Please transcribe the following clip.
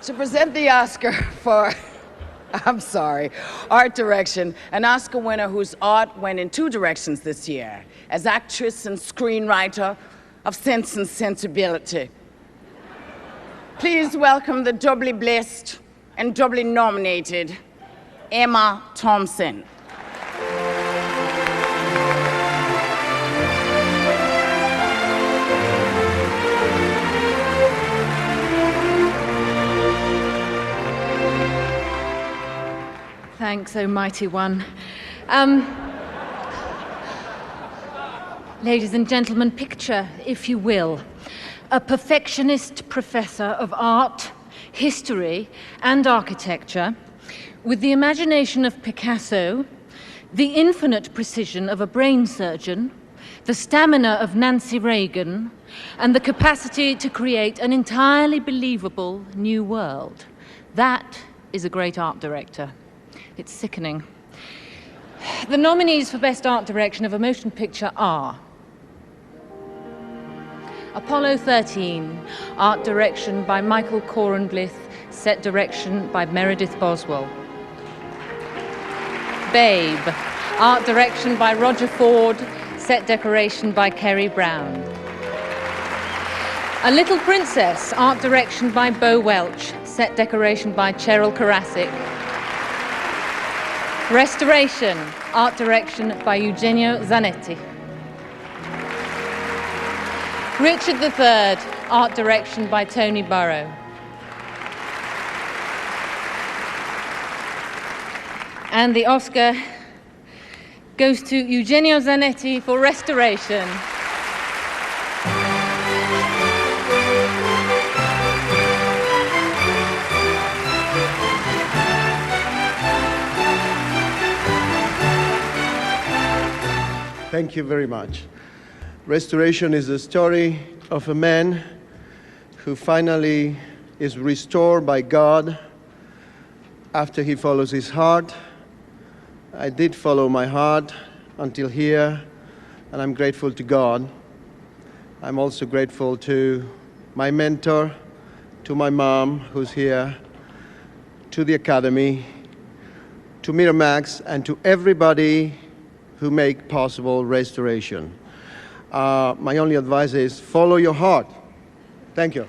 To present the Oscar for, art direction, an Oscar winner whose art went in two directions this year, as actress and screenwriter of Sense and Sensibility. Please welcome the doubly blessed and doubly nominated Emma Thompson. Thanks, Almighty One. Ladies and gentlemen, picture, if you will, a perfectionist professor of art, history, and architecture, with the imagination of Picasso, the infinite precision of a brain surgeon, the stamina of Nancy Reagan, and the capacity to create an entirely believable new world. That is a great art director. It's sickening. The nominees for Best Art Direction of a Motion Picture are Apollo 13, art direction by Michael Korenblith, set direction by Meredith Boswell. Babe, art direction by Roger Ford, set decoration by Kerry Brown. A Little Princess, art direction by Bo Welch, set decoration by Cheryl Karasik. Restoration, art direction by Eugenio Zanetti. Richard III, art direction by Tony Burrow. And the Oscar goes to Eugenio Zanetti for restoration. Thank you very much. Restoration is the story of a man who finally is restored by God after he follows his heart. I did follow my heart until here, and I'm grateful to God. I'm also grateful to my mentor, to my mom, who's here, to the Academy, to Miramax, and to everybody who make possible restoration. My only advice is follow your heart. Thank you.